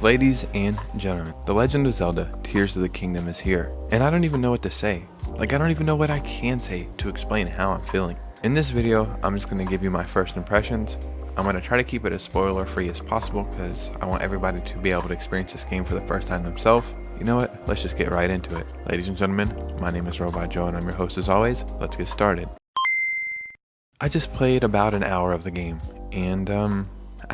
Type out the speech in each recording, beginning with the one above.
Ladies and gentlemen, The Legend of Zelda Tears of the Kingdom is here, and I don't even know what to say. I don't even know what I can say to explain how I'm feeling. In this video, I'm just going to give you my first impressions. I'm going to try to keep it as spoiler free as possible because I want everybody to be able to experience this game for the first time themselves. You know what? Let's just get right into it. Ladies and gentlemen, my name is Robot Joe and I'm your host as always. Let's get started. I just played about an hour of the game and I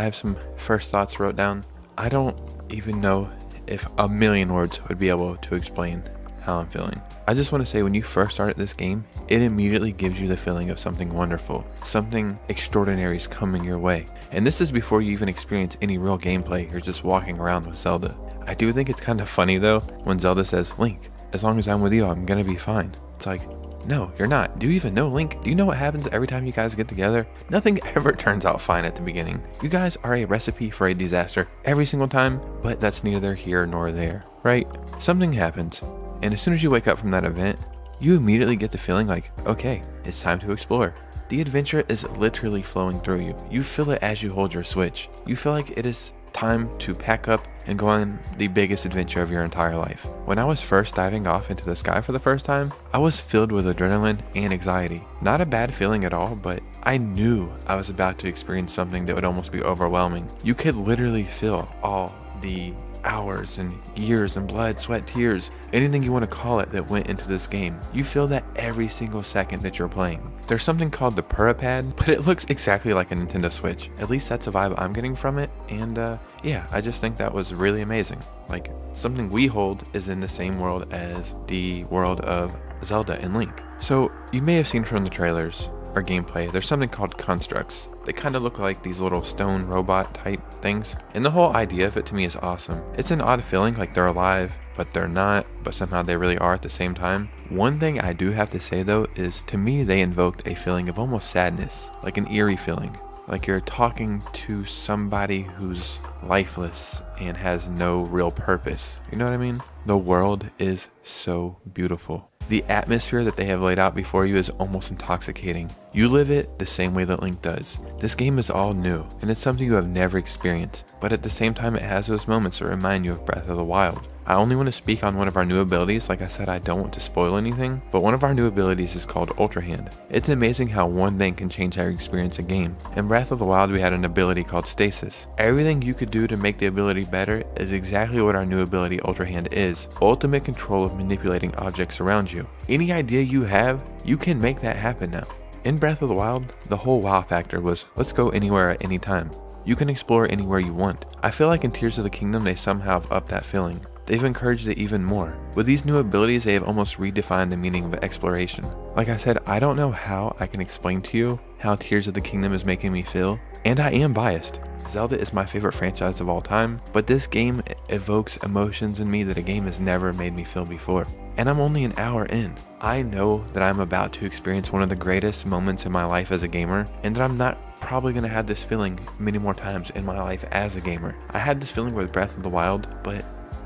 have some first thoughts wrote down. I don't even know if a million words would be able to explain how I'm feeling. I just want to say when you first start this game, it immediately gives you the feeling of something wonderful. Something extraordinary is coming your way. And this is before you even experience any real gameplay. You're just walking around with Zelda. I do think it's kind of funny though when Zelda says, "Link, as long as I'm with you, I'm gonna be fine." It's like, no, you're not. Do you even know Link? Do you know what happens every time you guys get together? Nothing ever turns out fine at the beginning. You guys are a recipe for a disaster every single time, but that's neither here nor there, right? Something happens, and as soon as you wake up from that event, you immediately get the feeling like, okay, it's time to explore. The adventure is literally flowing through you. You feel it as you hold your Switch. You feel like it is time to pack up and go on the biggest adventure of your entire life. When I was first diving off into the sky for the first time, I was filled with adrenaline and anxiety. Not a bad feeling at all, but I knew I was about to experience something that would almost be overwhelming. You could literally feel all the hours and years and blood, sweat, tears, anything you want to call it that went into this game. You feel that every single second that you're playing. There's something called the Pad, but it looks exactly like a Nintendo Switch. At least that's a vibe I'm getting from it, and yeah, I just think that was really amazing. Like, something we hold is in the same world as the world of Zelda and Link. So, you may have seen from the trailers or gameplay, there's something called constructs. They kind of look like these little stone robot type things. And the whole idea of it to me is awesome. It's an odd feeling like they're alive, but they're not, but somehow they really are at the same time. One thing I do have to say though is to me they invoked a feeling of almost sadness, like an eerie feeling. Like you're talking to somebody who's lifeless and has no real purpose. You know what I mean? The world is so beautiful. The atmosphere that they have laid out before you is almost intoxicating. You live it the same way that Link does. This game is all new, and it's something you have never experienced, but at the same time it has those moments that remind you of Breath of the Wild. I only want to speak on one of our new abilities. Like I said, I don't want to spoil anything, but one of our new abilities is called Ultra Hand. It's amazing how one thing can change how you experience a game. In Breath of the Wild we had an ability called Stasis. Everything you could do to make the ability better is exactly what our new ability Ultra Hand is. Ultimate control of manipulating objects around you. Any idea you have, you can make that happen now. In Breath of the Wild, the whole wow factor was let's go anywhere at any time. You can explore anywhere you want. I feel like in Tears of the Kingdom they somehow have upped that feeling. They've encouraged it even more. With these new abilities, they have almost redefined the meaning of exploration. Like I said, I don't know how I can explain to you how Tears of the Kingdom is making me feel, and I am biased. Zelda is my favorite franchise of all time, but this game evokes emotions in me that a game has never made me feel before. And I'm only an hour in. I know that I'm about to experience one of the greatest moments in my life as a gamer, and that I'm not probably going to have this feeling many more times in my life as a gamer. I had this feeling with Breath of the Wild, but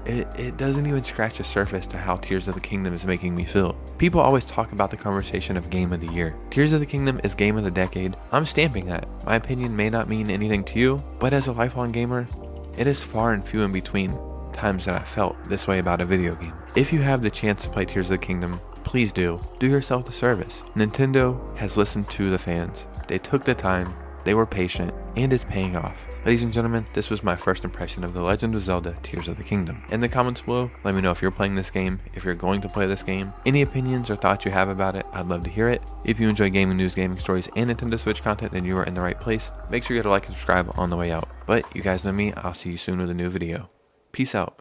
it doesn't even scratch the surface to how Tears of the Kingdom is making me feel. People always talk about the conversation of Game of the Year. Tears of the Kingdom is Game of the Decade. I'm stamping that. My opinion may not mean anything to you, but as a lifelong gamer, it is far and few in between times that I felt this way about a video game. If you have the chance to play Tears of the Kingdom, please do. Do yourself the service. Nintendo has listened to the fans. They took the time, they were patient, and it's paying off. Ladies and gentlemen, this was my first impression of The Legend of Zelda Tears of the Kingdom. In the comments below, let me know if you're playing this game, if you're going to play this game, any opinions or thoughts you have about it, I'd love to hear it. If you enjoy gaming news, gaming stories, and Nintendo Switch content, then you are in the right place. Make sure you hit a like and subscribe on the way out. But you guys know me, I'll see you soon with a new video. Peace out.